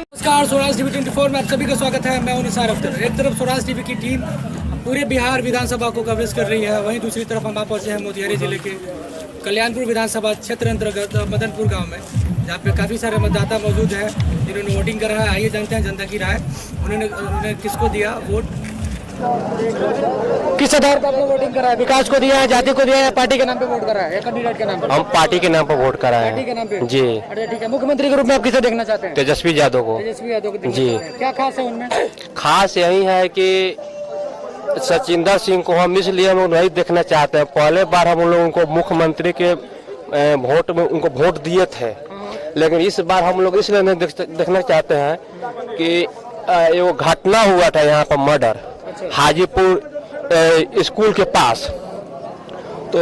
नमस्कार, स्वराज टीवी 24 में आप सभी का स्वागत है। मैं हूं निसार अख्तर। एक तरफ स्वराज टीवी की टीम पूरे बिहार विधानसभा को कवरेज कर रही है, वहीं दूसरी तरफ हम आप पहुंचे हैं मोतिहारी जिले के कल्याणपुर विधानसभा क्षेत्र अंतर्गत मदनपुर गांव में, जहां पे काफ़ी सारे मतदाता मौजूद हैं जिन्होंने वोटिंग करा है। आइए जानते हैं जनता की राय, उन्होंने किसको दिया वोट, किस आधार पर आपने वोटिंग करा है? विकास को दिया है, जाति को दिया है, पार्टी के नाम पे वोट करा है या कैंडिडेट के नाम पर? हम पार्टी के नाम पर वोट करा है। पार्टी के नाम पे जी। अरे ठीक है, मुख्यमंत्री के रूप में आप किसे देखना चाहते हैं? तेजस्वी यादव को। तेजस्वी यादव को देखना जी। चाहते हैं। क्या खास है उनमें? खास यही है कि सचिंदर सिंह को हम इसलिए हम नहीं देखना चाहते हैं। पहले बार हम लोग उनको मुख्यमंत्री के वोट में उनको वोट दिए थे, लेकिन इस बार हम लोग इसलिए नहीं देखना चाहते हैं कि वो घटना हुआ था यहाँ पर मर्डर हाजीपुर स्कूल के पास। तो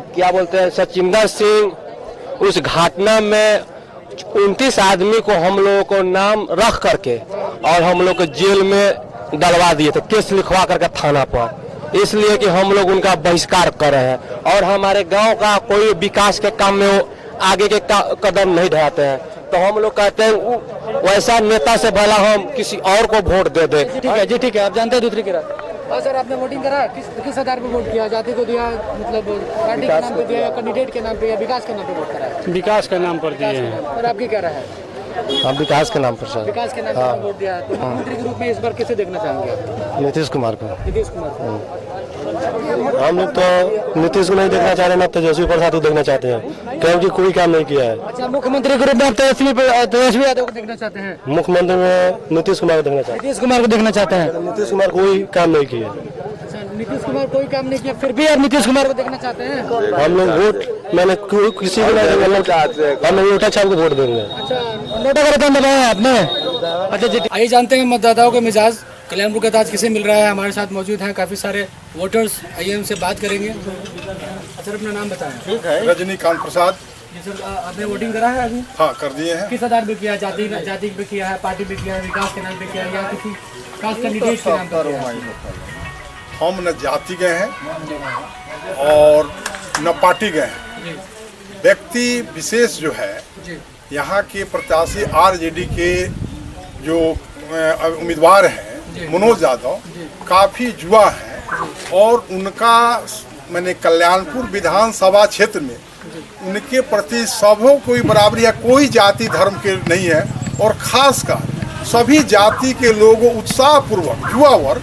क्या बोलते हैं, सचिंदर सिंह उस घटना में 29 आदमी को हम लोगों को नाम रख करके और हम लोग को जेल में डलवा दिए थे, केस लिखवा करके थाना पर, इसलिए कि हम लोग उनका बहिष्कार कर रहे हैं और हमारे गांव का कोई विकास के काम में वो आगे के कदम नहीं ढाते हैं। तो हम लोग कहते हैं वैसा नेता से भला हम किसी और को वोट दे दे। ठीक है जी, ठीक है। आप जानते हैं दूसरी की राय। हाँ सर, आपने वोटिंग करा, किस आधार पर वोट किया? जाति को दिया, मतलब पार्टी के नाम पे दिया, या कैंडिडेट के नाम पे, या विकास के नाम पे वोट करा है? विकास के नाम पर दिए हैं। और आपकी क्या राय है? हम विकास के नाम पर सर। विकास के नाम पे वोट दिया। तो मुख्यमंत्री के रूप में इस बार किसे देखना चाहेंगे आप? नीतीश कुमार को। नीतीश कुमार को। हम लोग तो नीतीश को नहीं देखना चाह रहे हैं, तेजस्वी प्रसाद को देखना चाहते हैं, क्योंकि कोई काम नहीं किया है। अच्छा, मुख्यमंत्री के रूप में आप तेजस्वी यादव को देखना चाहते हैं? मुख्यमंत्री में नीतीश कुमार को देखना चाहते नीतीश कुमार को देखना चाहते हैं। हैं। नीतीश कुमार कोई काम नहीं किया। अच्छा, नीतीश कुमार कोई काम नहीं किया, फिर भी आप नीतीश कुमार को देखना चाहते हैं? हम लोग वोट मैंने किसी को नहीं देंगे, हम लोग नोटा छाप को वोट देंगे। अच्छा, नोटा का रकम दबाया आपने? अच्छा जी। आइए जानते हैं मतदाताओं का मिजाज, कल्याणपुर का आज किसे मिल रहा है। हमारे साथ मौजूद हैं काफ़ी सारे वोटर्स, आइए उनसे बात करेंगे। अच्छा, अपना नाम बताएं। ठीक है, रजनीकांत प्रसाद। जी सर, आपने वोटिंग करा है अभी? हाँ, कर दिए हैं। किस आधार पे किया? जाति पे किया है, पार्टी पे किया है, विकास के नाम पे किया है, या किसी खास कैंडिडेट के नाम पे किया है? हम न जाति गए हैं और न पार्टी गए हैं। व्यक्ति विशेष जो है, यहाँ के प्रत्याशी आरजेडी के जो उम्मीदवार हैं मनोज यादव, काफ़ी युवा हैं और उनका मैंने कल्याणपुर विधानसभा क्षेत्र में उनके प्रति सबों कोई बराबरी है, कोई जाति धर्म के नहीं है और खासकर सभी जाति के लोग उत्साहपूर्वक युवा वर्ग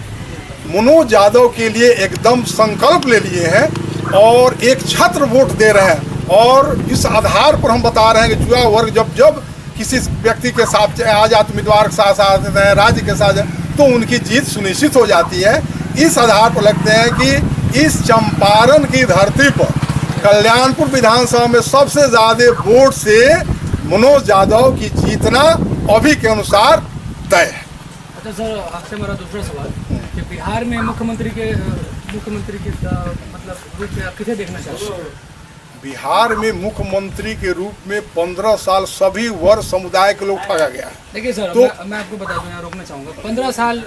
मनोज यादव के लिए एकदम संकल्प ले लिए हैं और एक छत्र वोट दे रहे हैं। और इस आधार पर हम बता रहे हैं कि युवा वर्ग जब किसी व्यक्ति के साथ आजाद उम्मीदवार के साथ राज्य के साथ तो उनकी जीत सुनिश्चित हो जाती है। इस आधार पर लगते हैं कि इस चंपारण की धरती पर कल्याणपुर विधानसभा में सबसे ज़्यादा वोट से मनोज यादव की जीतना अभी के अनुसार तय है। अच्छा सर, आपसे हमारा दूसरा सवाल कि बिहार में मुख्यमंत्री के मतलब रूप में आप किसे देखना चाहते हैं? बिहार में मुख्यमंत्री के रूप में 15 साल सभी वर्ग समुदाय के लोग ठगा गया है। देखिए सर, तो मैं आपको बता दूं, यहाँ रोकना चाहूँगा। 15 साल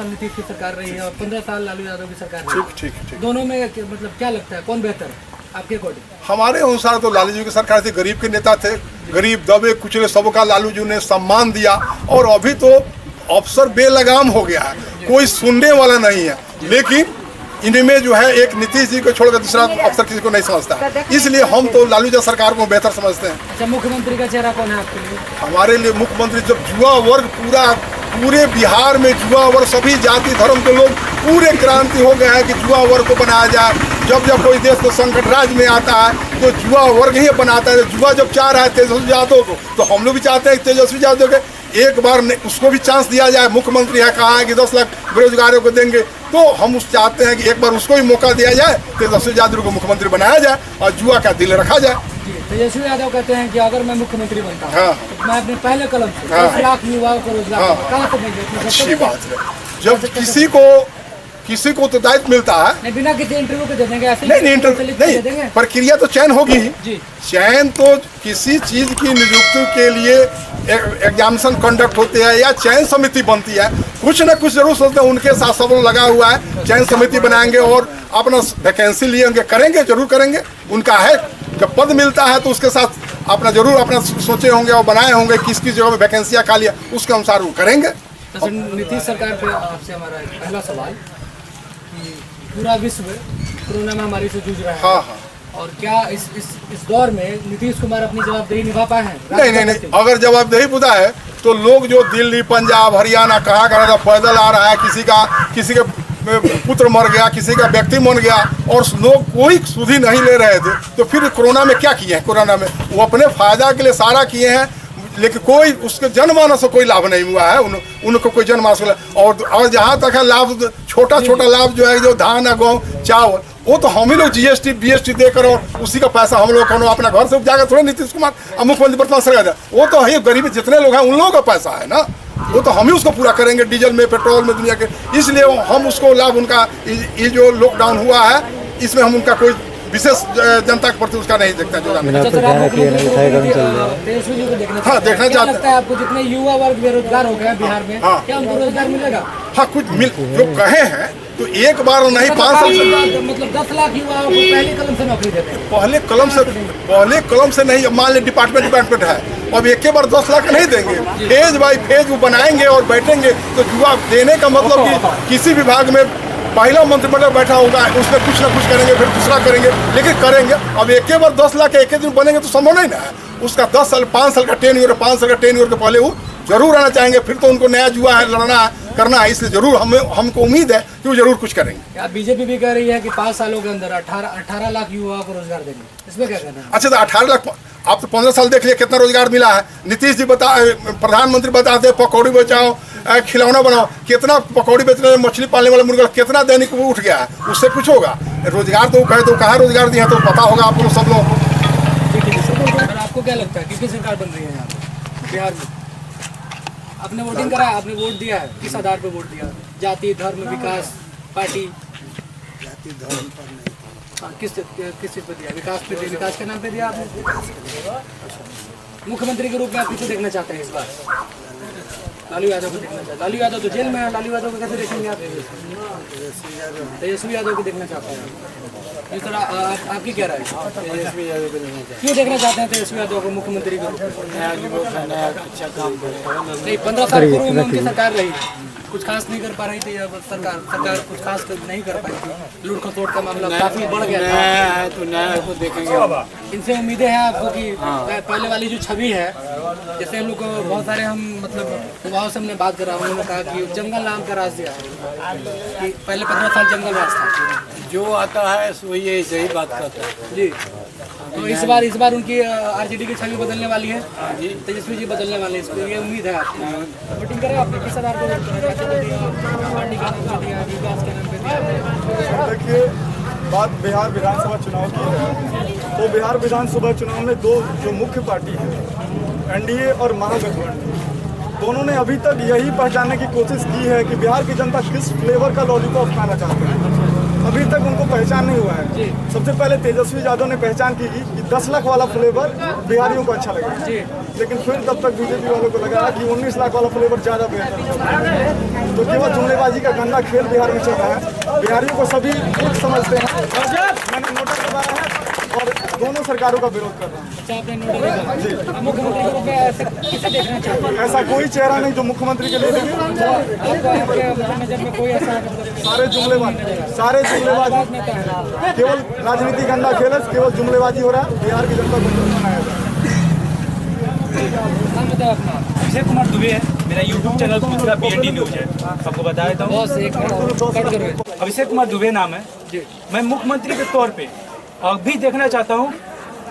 नीतीश की सरकार रही है और 15 साल लालू यादव की सरकार रही है। ठीक। दोनों में मतलब क्या लगता है, कौन बेहतर है आपके अकॉर्डिंग? हमारे अनुसार तो लालू जी की सरकार थी, गरीब के नेता थे, गरीब दबे कुचले सबका लालू जी ने सम्मान दिया। और अभी तो अफसर बेलगाम हो गया है, कोई सुनने वाला नहीं है। लेकिन इनमें जो है एक नीतीश जी को छोड़कर दूसरा अफसर किसी को नहीं समझता है, इसलिए हम तो लालू जी सरकार को बेहतर समझते हैं। अच्छा, मुख्यमंत्री का चेहरा कौन है आपके लिए? हमारे लिए मुख्यमंत्री जब युवा वर्ग पूरे बिहार में युवा वर्ग सभी जाति धर्म के लोग पूरे क्रांति हो गया है कि युवा वर्ग को बनाया जाए। जब कोई देश को संकट राज्य में आता है तो युवा वर्ग ही बनाता है। युवा जब चाह रहा है तेजस्वी यादव को, तो हम लोग भी चाहते हैं तेजस्वी यादव के एक बार उसको भी चांस दिया जाए। मुख्यमंत्री है, कहा है कि 10 लाख बेरोजगारों को देंगे, तो हम उस चाहते हैं कि एक बार उसको भी मौका दिया जाए, तेजस्वी यादव को मुख्यमंत्री बनाया जाए और युवा का दिल रखा जाए। तेजस्वी यादव कहते हैं कि अगर मैं मुख्यमंत्री बनता हूँ हाँ। तो मैं अपने पहले कलम से हाँ। 10 लाख युवाओं को रोजगार हाँ। दूंगा। कहाँ से देंगे? अच्छी बात है। जब किसी को तो दायित्व मिलता है, नहीं, बिना किसी इंटरव्यू के दे देंगे ऐसे ही? नहीं लिख के दे नहीं, देंगे? प्रक्रिया तो चयन होगी ही। जी। चयन तो किसी चीज की नियुक्ति के लिए एग्जामिनेशन कंडक्ट होते हैं या चयन समिति बनती है, कुछ ना कुछ जरूर सोचते हैं। उनके साथ सब लोग लगा हुआ है, चयन समिति बनाएंगे और अपना वैकेंसी लिए करेंगे, जरूर करेंगे। उनका है, जब पद मिलता है तो उसके साथ अपना जरूर अपना सोचे होंगे और बनाए होंगे किस किस जगह में वैकेंसियाँ खाली है, उसके अनुसार वो करेंगे। तो सर, नीतीश सरकार पे आपसे हमारा एक पहला सवाल कि पूरा विश्व कोरोना महामारी से जूझ रहा है। हाँ हाँ। और क्या इस दौर में नीतीश कुमार अपनी जवाबदेही निभा पाए हैं? नहीं, अगर जवाबदेही बुझा है तो लोग जो दिल्ली, पंजाब, हरियाणा कहाँ था पैदल आ रहा है, किसी के पुत्र मर गया, किसी का व्यक्ति मर गया और लोग कोई सुधि नहीं ले रहे थे, तो फिर कोरोना में क्या किए हैं? कोरोना में वो अपने फायदा के लिए सारा किए हैं, लेकिन कोई उसके जनमानस से कोई लाभ नहीं हुआ है। उनको कोई जनमानस और जहाँ तक है लाभ, छोटा लाभ जो है, जो धान, गेहूँ, चावल, वो तो हम ही लोग GST BST देकर और उसी का पैसा हम लोग अपना घर से उपजा कर थोड़े नीतीश कुमार मुख्यमंत्री वर्तमान सरकार, वो तो है गरीब जितने लोग हैं उन लोगों का पैसा है ना, वो तो हम ही उसको पूरा करेंगे डीजल में, पेट्रोल में, दुनिया के। इसलिए हम उसको लाभ उनका ये जो लॉकडाउन हुआ है इसमें हम उनका कोई विशेष जनता के प्रति उसका नहीं देखता। जो हाँ, देखना चाहते हैं। आपको जितने युवा वर्ग बेरोजगार हो गए बिहार में, क्या उनको रोजगार मिलेगा? हाँ, कुछ जो कहे हैं तो एक बार नहीं 5 साल से, मतलब 10 लाख युवाओं को पहले कलम से नौकरी देते हैं। पहले कलम से नहीं, मान लीजिए डिपार्टमेंट है, अब एक बार 10 लाख नहीं देंगे, फेज बाई फेज वो बनाएंगे और बैठेंगे। तो युवा देने का मतलब कि किसी विभाग में पहला मंत्रिमंडल बैठा होगा, उसमें कुछ ना कुछ करेंगे, फिर दूसरा करेंगे, लेकिन करेंगे। अब एक बार 10 लाख एक दिन बनेंगे तो संभव नहीं ना है। उसका 10 साल 5 साल का टेन्योर, 5 साल का टेन्योर के पहले वो जरूर आना चाहेंगे। फिर तो उनको नया जुआ है, लड़ना है, करना है, इसलिए जरूर हमको उम्मीद है कि वो जरूर कुछ करेंगे। बीजेपी भी कह रही है कि 5 सालों के अंदर 18 लाख युवाओं को रोजगार देंगे, इसमें क्या कहना है? अच्छा, तो 18 लाख, आप तो 15 साल देख लिया कितना रोजगार मिला है। नीतीश जी प्रधानमंत्री बताते हैं पकौड़ी बेचाओ, खिलौना बनाओ, कितना पकौड़ी बेचने, मछली पालने वाले मुर्गा कितना दैनिक वो उठ गया है, उससे कुछ होगा? रोजगार तो कहे तो कहाँ रोजगार दिया, तो पता होगा आप लोग सब लोगों को। आपको क्या लगता है किसकी सरकार बन रही है यहाँ बिहार में? आपने वोटिंग करा है, आपने वोट दिया है, किस आधार पर वोट दिया? जाति, धर्म, विकास, पार्टी? जाति धर्म पर नहीं, किस चीज़ पर दिया? विकास पे दिया, विकास के नाम पे दिया आपने? मुख्यमंत्री के रूप में आप किसे देखना चाहते हैं इस बार? लालू यादव को देखना चाहते हैं। लालू यादव तो जेल में है, लालू यादव को कैसे देखेंगे आप? तेजस्वी यादव को देखना चाहते हैं। इस तरह आपकी क्या राय है? तेजस्वी यादव को लेना चाहिए। क्यों देखना चाहते हैं तेजस्वी यादव को मुख्यमंत्री के रूप में? नया युवक है, नया अच्छा काम करेगा। नहीं, 15 साल पूर्व में उनकी सरकार रही, कुछ खास नहीं कर पा रही थी। अब सरकार कुछ खास नहीं कर पाई थी। लूट खसोट का मामला काफी बढ़ गया था। नया है तो नया को देखेंगे। इनसे उम्मीदें हैं आपको कि पहले वाली जो छवि है, जैसे हम लोग को बहुत सारे मतलब युवाओं से हमने बात करा, उन्होंने कहा कि जंगल नाम का राज दिया है कि पहले 15 साल जंगल राज था। जो आता है वही ऐसे ही बात करता है जी। तो इस बार उनकी RJD की छवि बदलने वाली है, तेजस्वी जी बदलने वाले हैं, इसको ये उम्मीद है आपको? वोटिंग करें आपने, किस आधार पर वोट करें? जाति पे दिया, पार्टी के नाम पे दिया, विकास के नाम पे दिया? देखिए, बात बिहार विधानसभा चुनाव की है, तो बिहार विधानसभा चुनाव में दो जो मुख्य पार्टी है, NDA और महागठबंधन, दोनों ने अभी तक यही पहचानने की कोशिश की है कि बिहार की जनता किस फ्लेवर का लॉलीपॉप खाना चाहते हैं। अभी तक उनको पहचान नहीं हुआ है। सबसे पहले तेजस्वी यादव ने पहचान की कि 10 लाख वाला फ्लेवर बिहारियों को अच्छा लगेगा, लेकिन फिर तब तक बीजेपी वालों को लगा कि 19 लाख वाला फ्लेवर ज़्यादा बेहतर है। तो केवल जुमलेबाजी का गंदा खेल बिहार में चल रहा है। बिहारियों को सभी मूर्ख समझते हैं। मैंने नोटा करवाया है और दोनों सरकारों का विरोध कर रहा हूँ। अच्छा, आपने नोटा मुख्यमंत्री के रूप में ऐसे किसे देखना चाहते हैं? ऐसा कोई चेहरा नहीं जो मुख्यमंत्री के लिए देखे। आपके नजर में कोई ऐसा सारे जुमलेबाज केवल राजनीति गंदा खेल है, केवल जुमलेबाजी हो रहा है। बिहार की जनता को मनाया जाए। नाम बताओ अपना। अभिषेक कुमार दुबे है, मेरा यूट्यूब चैनल दूसरा BND न्यूज है, आपको बता देता हूँ। अभिषेक कुमार दुबे नाम है। मैं मुख्यमंत्री के तौर पे अभी देखना चाहता हूँ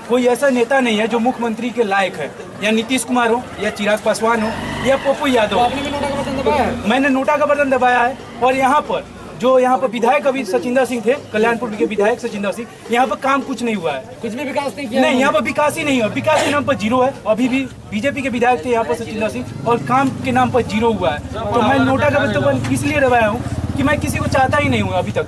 कोई ऐसा नेता नहीं है जो मुख्यमंत्री के लायक है, या नीतीश कुमार हो, या चिराग पासवान हो, या पप्पू यादव। आपने भी नोटा का बटन दबाया है? मैंने नोटा का बटन दबाया है और यहाँ पर जो यहाँ पर विधायक अभी सचिंदर सिंह थे, कल्याणपुर के विधायक सचिंदर सिंह, यहाँ पर काम कुछ नहीं हुआ है, कुछ भी विकास नहीं किया। नहीं, यहाँ पर विकास ही नहीं है, विकास के नाम पर जीरो है। अभी भी बीजेपी के विधायक थे यहाँ पर सचिंदर सिंह और काम के नाम पर जीरो हुआ है। तो मैं नोटा का विज्ञापन इसलिए दबाया हूँ कि मैं किसी को चाहता ही नहीं हूँ अभी तक।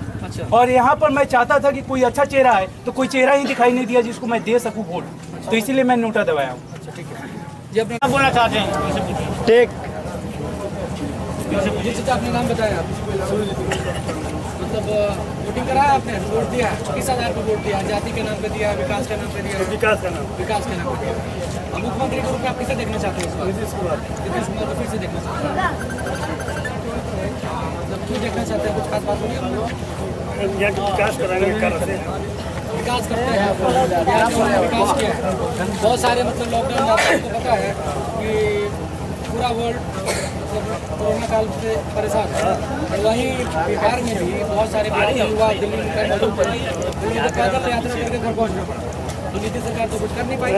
और यहाँ पर मैं चाहता था कि कोई अच्छा चेहरा है, तो कोई चेहरा ही दिखाई नहीं दिया जिसको मैं दे सकूँ वोट, तो इसीलिए मैं नोटा दबाया हूँ। जी अपने बोलना चाहते हैं ठीक। जी आपने नाम बताया, मतलब वोटिंग करा है आपने, वोट दिया है, किस आधार पर वोट दिया? जाति के नाम पे दिया, विकास के नाम पे दिया? विकास के नाम पे दिया। मुख्यमंत्री के रूप में आप किसे देखना चाहते हैं इस बार? नीतीश कुमार को फिर से देखना चाहते हैं, मतलब क्यों देखना चाहते हैं? कुछ खास बात होगी? विकास कराएंगे, विकास करते हैं, बिहार में उन्होंने विकास किया है। बहुत सारे मतलब लॉकडाउन में आपको पता है कि पूरा वर्ल्ड कोरोना काल से परेशान है, और वहीं बिहार में भी बहुत सारे युवा दिल्ली में पैदल यात्रा करके घर पहुँचना पड़ा। तो नीतीश सरकार तो कुछ कर नहीं पाई।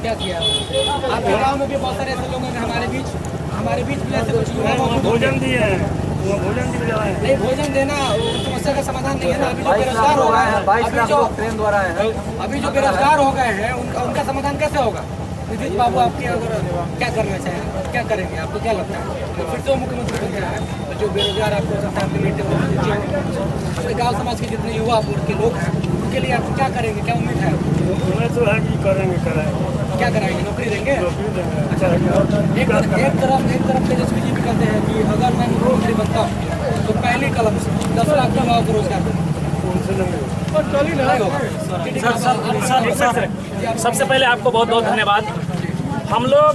क्या किया आपके गाँव में भी? बहुत सारे ऐसे लोग हैं हमारे बीच भी ऐसे कुछ युवा भोजन दिए हैं, भोजन की बजाय नहीं, भोजन देना समस्या का समाधान नहीं है ना। अभी जो बेरोजगार हो गए हैं, अभी जो बेरोजगार हो गए हैं उनका समाधान कैसे होगा? नीतीश बाबू आपके अगर क्या करना चाहें, क्या करेंगे? आपको क्या लगता है? तो फिर से वो मुख्यमंत्री बन गया है, तो जो बेरोजगार आपको सरकार के बेटे अपने गाँव समाज के जितने युवा के लोग हैं उनके लिए आप क्या करेंगे? क्या उम्मीद है? हमें तो है कि कराएंगे। क्या कराएंगे? नौकरी देंगे? अच्छा, एक तरफ तेजस्वी जी भी कहते हैं कि अगर मैं मुख्यमंत्री बनता हूँ तो पहली कलम से 10 लाख युवाओं को रोजगार दूंगा। सबसे पहले आपको बहुत बहुत धन्यवाद। हम लोग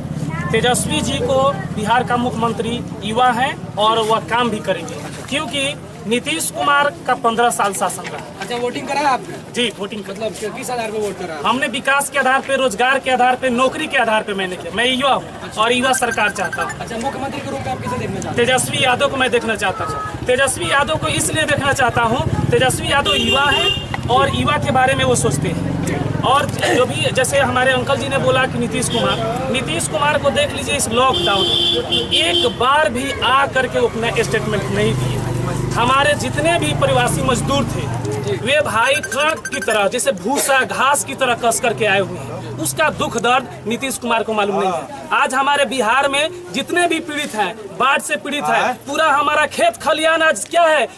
तेजस्वी जी को बिहार का मुख्यमंत्री युवा हैं और वह काम भी करेंगे, क्योंकि नीतीश कुमार का 15 साल शासन रहा। अच्छा, वोटिंग करा है आपने? जी, वोटिंग मतलब किस आधार पे वोट करा? हमने विकास के आधार पे, रोजगार के आधार पे, नौकरी के आधार पे मैंने किया। मैं युवा हूँ और युवा सरकार चाहता हूँ। अच्छा, मुख्यमंत्री के रूप में आप किसे देखना चाहते हैं? तेजस्वी यादव को मैं देखना चाहता हूँ। तेजस्वी यादव को इसलिए देखना चाहता हूँ, तेजस्वी यादव युवा है और युवा के बारे में वो सोचते हैं। और जो भी जैसे हमारे अंकल जी ने बोला कि नीतीश कुमार को देख लीजिए, इस लॉकडाउन एक बार भी आ करके अपना स्टेटमेंट नहीं दिए। हमारे जितने भी प्रवासी मजदूर थे वे भाई ट्रक की तरह, जैसे भूसा घास की तरह कस करके आए हुए हैं। उसका दुख दर्द नीतीश कुमार को मालूम नहीं है। आज हमारे बिहार में जितने भी पीड़ित हैं, बाढ़ से पीड़ित है, पूरा हमारा खेत खलियान आज क्या है,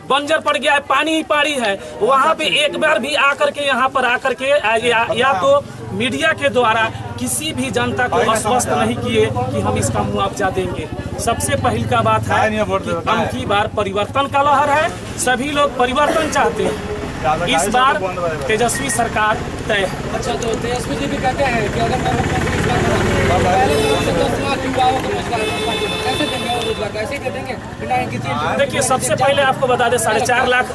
बंजर पड़ गया है, पानी ही पानी है। वहाँ पे एक बार भी आकर के यहाँ पर आकर के या तो मीडिया के द्वारा किसी भी जनता को आश्वस्त नहीं किए कि हम इसका मुआवजा देंगे। सबसे पहली का बात है कि अब की बार परिवर्तन का लहर है, सभी लोग परिवर्तन चाहते हैं। इस बार तेजस्वी सरकार तय है। अच्छा, तो तेजस्वी जी भी कहते हैं कि अगर मैं मुख्यमंत्री इस बार पहले 10 लाख युवाओं को रोजगार कैसे देंगे? और रोजगार कैसे दे देंगे बिना किसी? देखिए, सबसे पहले आपको बता दें 4.5 लाख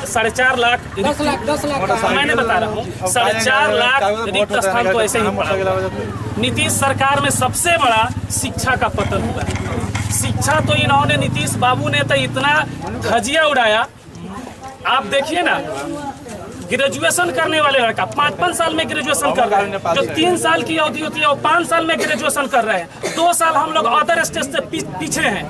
10 लाख मैंने बता रहा हूँ, 4.5 लाख रिक्त स्थान तो ऐसे ही पड़ा। नीतीश सरकार में सबसे बड़ा शिक्षा का पतन हुआ है। शिक्षा तो इन्होंने, नीतीश बाबू ने तो इतना धजिया उड़ाया। आप देखिए ना, ग्रेजुएशन करने वाले लड़का 5-5 साल में ग्रेजुएशन कर रहे हैं, जो 3 साल की अवधि होती है वो 5 साल में ग्रेजुएशन कर रहे हैं। 2 साल हम लोग अदर स्टेट से पीछे हैं।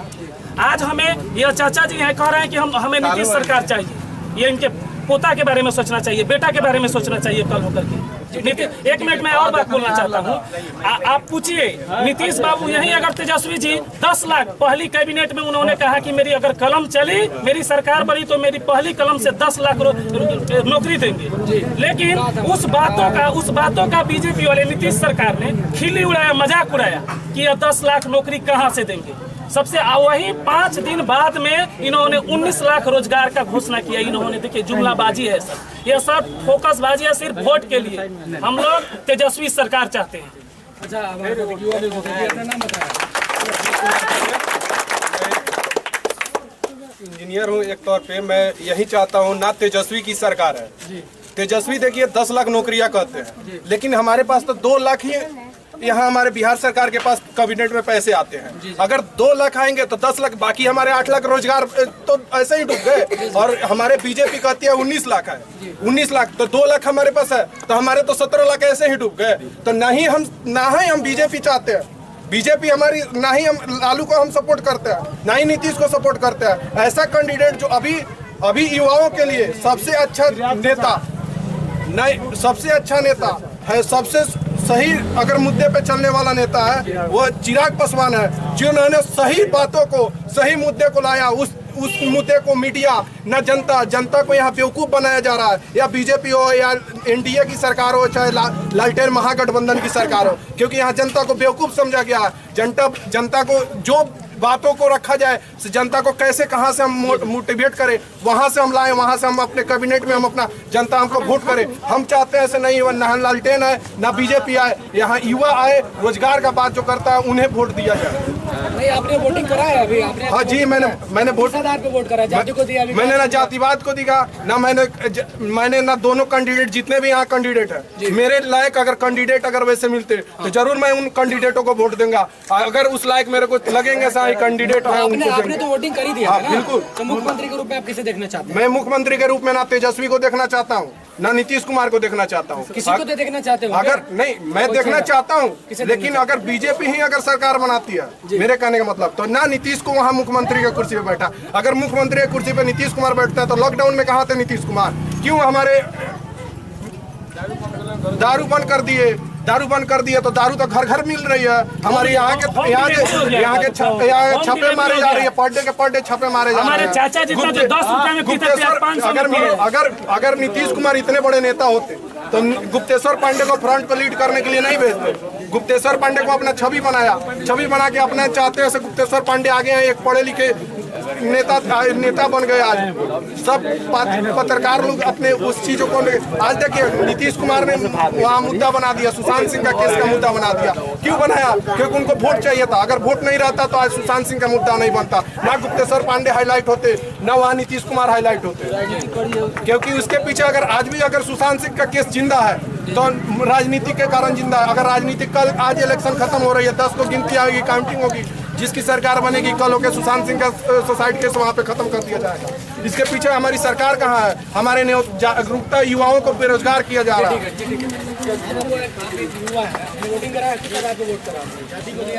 आज हमें ये चाचा जी हैं कह रहे हैं कि हमें नीतीश सरकार चाहिए। ये इनके पोता के बारे में सोचना चाहिए, बेटा के बारे में सोचना चाहिए कल होकर के। एक मिनट में और बात बोलना चाहता हूँ। आप पूछिए नीतीश बाबू, यही अगर तेजस्वी जी 10 लाख पहली कैबिनेट में उन्होंने कहा कि मेरी अगर कलम चली, मेरी सरकार बनी तो मेरी पहली कलम से 10 लाख नौकरी देंगे। लेकिन उस बातों का बीजेपी वाले नीतीश सरकार ने खिल्ली उड़ाया, मजाक उड़ाया कि यह 10 लाख नौकरी कहाँ से देंगे। सबसे वही 5 दिन बाद में इन्होंने 19 लाख रोजगार का घोषणा किया। इन्होंने, देखिए, जुमलाबाजी है सर, यह सब फोकसबाजी है सिर्फ वोट के लिए। हम लोग तेजस्वी सरकार चाहते हैं। अच्छा, अपना नाम बताया। इंजीनियर हूँ एक तौर पे, मैं यही चाहता हूँ ना तेजस्वी की सरकार है। तेजस्वी देखिए 10 लाख नौकरियां कहते हैं, लेकिन हमारे पास तो 2 लाख ही यहाँ हमारे बिहार सरकार के पास कैबिनेट में पैसे आते हैं। अगर 2 लाख आएंगे तो 10 लाख, बाकी हमारे 8 लाख रोजगार तो ऐसे ही डूब गए। और हमारे बीजेपी कहती है 19 लाख है, 19 लाख तो 2 लाख हमारे पास है, तो हमारे तो 17 लाख ऐसे ही डूब गए। तो ना ही हम बीजेपी चाहते हैं, बीजेपी हमारी, ना ही हम लालू को हम सपोर्ट करते हैं, ना ही नीतीश को सपोर्ट करते हैं। ऐसा कैंडिडेट जो अभी युवाओं के लिए सबसे अच्छा नेता, नहीं सबसे अच्छा नेता है, सबसे सही अगर मुद्दे पे चलने वाला नेता है वो चिराग पासवान है, जिन्होंने सही बातों को, सही मुद्दे को लाया। उस मुद्दे को मीडिया, न जनता को यहाँ बेवकूफ़ बनाया जा रहा है, या बीजेपी हो या एनडीए की सरकार हो, चाहे लालटेन महागठबंधन की सरकार हो, क्योंकि यहाँ जनता को बेवकूफ़ समझा गया है। जनता को जो बातों को रखा जाए, जनता को कैसे कहाँ से हम मोटिवेट करें, वहाँ से हम लाएं, वहाँ से हम अपने कैबिनेट में हम अपना जनता हमको वोट करें। हम चाहते हैं ऐसे नहीं हो, ना लालटेन है ना बीजेपी आए, यहाँ युवा आए, रोजगार का बात जो करता है उन्हें वोट दिया जाए। नहीं, आपने वोटिंग करा है अभी? आपने? हाँ जी, मैंने वोट आधार पे वोट करा, जाति को दिया? मैंने ना जातिवाद को दिया, ना मैंने ना दोनों कैंडिडेट, जितने भी यहाँ कैंडिडेट है मेरे लायक अगर कैंडिडेट अगर वैसे मिलते तो जरूर मैं उन कैंडिडेटों को वोट दूंगा। अगर उस लायक मेरे को लगेंगे कैंडिडेट है उनको। आपने तो वोटिंग करी दिया है ना? बिल्कुल। तो मुख्यमंत्री के रूप में आप किसे देखना चाहते हैं? मैं मुख्यमंत्री के रूप में ना तेजस्वी को देखना चाहता हूँ, ना नीतीश कुमार को देखना चाहता हूँ। किसी को तो देखना चाहते हो? अगर नहीं, मैं देखना चाहता हूँ, लेकिन अगर बीजेपी ही अगर सरकार बनाती है, मेरे कहने का मतलब, तो ना नीतीश को वहाँ मुख्यमंत्री की कुर्सी पे बैठा। अगर मुख्यमंत्री की कुर्सी पे नीतीश कुमार बैठता है तो लॉकडाउन में कहाँ थे नीतीश कुमार? क्यों हमारे दारू बंद कर दिए? दारू बंद कर दिए तो दारू तो घर घर मिल रही है। हमारे यहाँ के छापे मारे जा रही है, पर डे छापे मारे जा रहे हैं। चाचा जितना जो 10 रुपए में पीते थे 500 में। अगर नीतीश कुमार इतने बड़े नेता होते तो गुप्तेश्वर पांडे को फ्रंट पर लीड करने के लिए नहीं भेजते। गुप्तेश्वर पांडे को अपना छवि बना के अपना चाहते हैं। गुप्तेश्वर पांडे आगे हैं, एक पढ़े लिखे नेता बन गए। आज सब पत्रकार लोग अपने उस चीजों को, आज देखिए नीतीश कुमार ने वहाँ मुद्दा बना दिया, सुशांत सिंह का केस का मुद्दा बना दिया। क्यों बनाया? क्योंकि उनको वोट चाहिए था। अगर वोट नहीं रहता तो आज सुशांत सिंह का मुद्दा नहीं बनता, ना गुप्तेश्वर पांडे हाईलाइट होते, ना वहाँ नीतीश कुमार हाईलाइट होते। क्योंकि उसके पीछे अगर सुशांत सिंह का केस जिंदा है तो राजनीति के कारण जिंदा है। अगर राजनीति कल, आज इलेक्शन खत्म हो रही है, 10 को गिनती आएगी, काउंटिंग होगी, जिसकी सरकार बनेगी कल होकर सुशांत सिंह का सुसाइड केस वहाँ पे खत्म कर दिया जाएगा। इसके पीछे हमारी सरकार कहाँ है? हमारे जागरूकता युवाओं को बेरोजगार किया जा रहा है।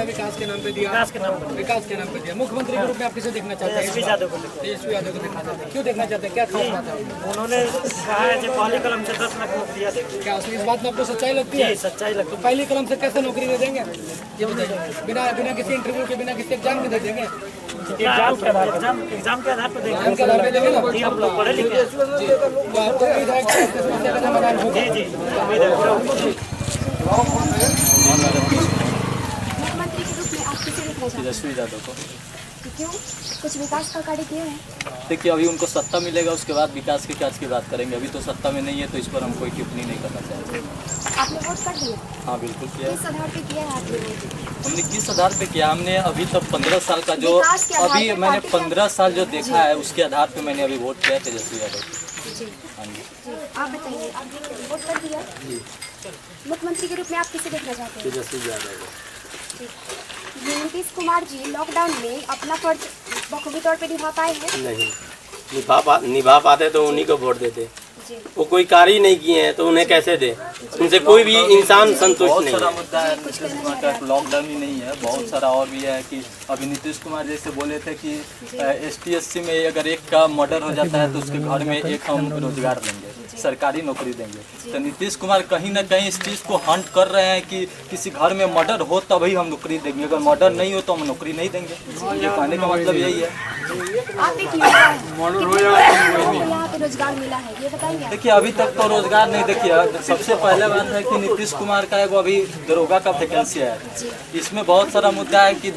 विकास के नाम पे दिया। मुख्यमंत्री के रूप में आप किसे देखना चाहते हैं? तेजस्वी यादव को देखना चाहते हैं। क्यों देखना चाहते हैं? क्या खास बात है? उन्होंने कहा है कि पहली कलम से 10 लाख नौकरियाँ देंगे। क्या उसमें इस बात में आपको सच्चाई लगती है? सच्चाई लगती है। तो पहली कलम से कैसे नौकरी दे देंगे? ये बताइए। बिना किसी इंटरव्यू के, बिना किसी एग्जाम के दे देंगे? एग्जाम के आधार पर देंगे। एग्जाम के आधार पे देंगे ना? जी, हम लोग पढ़े लिखे हैं। तो आपको उम्मीद है कि इस समस्या का समाधान होगा? जी उम्मीद है पूरा। मुख्यमंत्री के रूप में आप किसे देखना चाहते हैं? तेजस्वी यादव को। क्यों? कुछ विकास का कार्य किए हैं? देखिए, अभी उनको सत्ता मिलेगा, उसके बाद विकास के काज की बात करेंगे। अभी तो सत्ता में नहीं है, तो इस पर हम कोई टिप्पणी नहीं करना चाहते। आपने वोट कर दिया? हाँ बिल्कुल किया। किस आधार पे किया है आपने वोट? हमने किस आधार पे किया? हमने अभी तक 15 साल का जो, अभी मैंने 15 साल जो देखा है उसके आधार पे मैंने अभी वोट किया तेजस्वी यादव को। जी। हाँ जी। आप बताइए, आपने वोट कर दिया? जी। मुख्यमंत्री के रूप में आप किसे देखना चाहते हैं? तेजस्वी यादव को। नीतीश कुमार जी लॉकडाउन में अपना फर्ज बखूबी तौर पे निभा पाए हैं? नहीं निभा पाते तो उन्हीं को वोट देते। जी। वो कोई कार्य ही नहीं किए हैं तो उन्हें कैसे दे? उनसे कोई भी इंसान संतुष्ट बहुत नहीं सारा है। मुद्दा है। नीतीश कुमार का लॉकडाउन ही नहीं है, बहुत सारा और भी है। कि अभी नीतीश कुमार जैसे बोले थे कि SPSC में अगर एक का मर्डर हो जाता है तो उसके घर में एक हम रोजगार देंगे, सरकारी नौकरी देंगे। तो नीतीश कुमार कहीं ना कहीं इस चीज़ को हंट कर रहे हैं कि किसी घर में मर्डर हो तभी हम नौकरी देंगे, अगर मर्डर नहीं हो तो हम नौकरी नहीं देंगे। ये कहने का मतलब यही है। आप एक युवा हैं, कितने यहाँ पे रोजगार मिला है ये बताइए? देखिए, अभी तक तो रोजगार नहीं। देखिए, सबसे पहले बात है कि नीतीश कुमार का एगो अभी दरोगा का वैकेंसी है। इसमें बहुत सारा मुद्दा है कि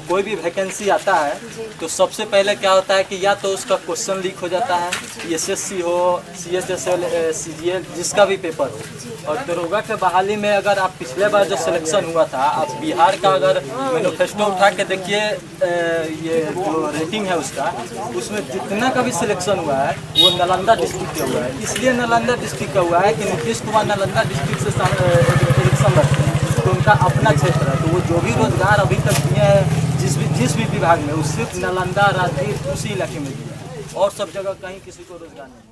कोई भी वैकेंसी आता है तो सबसे पहले क्या होता है कि या तो उसका क्वेश्चन लीक हो जाता है, SSC हो, CHSL, CGL, जिसका भी पेपर हो। और दरोगा के बहाली में अगर आप पिछले बार जो सिलेक्शन हुआ था, आप बिहार का अगर मैनिफेस्टो उठा के देखिए, ये जो रेटिंग है उसका, उसमें जितना का भी सिलेक्शन हुआ है वो नालंदा डिस्ट्रिक्ट का हुआ है। इसलिए नालंदा डिस्ट्रिक्ट का हुआ है कि नीतीश कुमार नालंदा डिस्ट्रिक्ट से इलेक्शन लड़ते हैं, तो उनका अपना क्षेत्र है। तो वो जो भी रोजगार अभी तक दिए हैं जिस भी विभाग में, वो सिर्फ नालंदा, राजगीर, उसी इलाके में दिया है, और सब जगह कहीं किसी को रोजगार नहीं।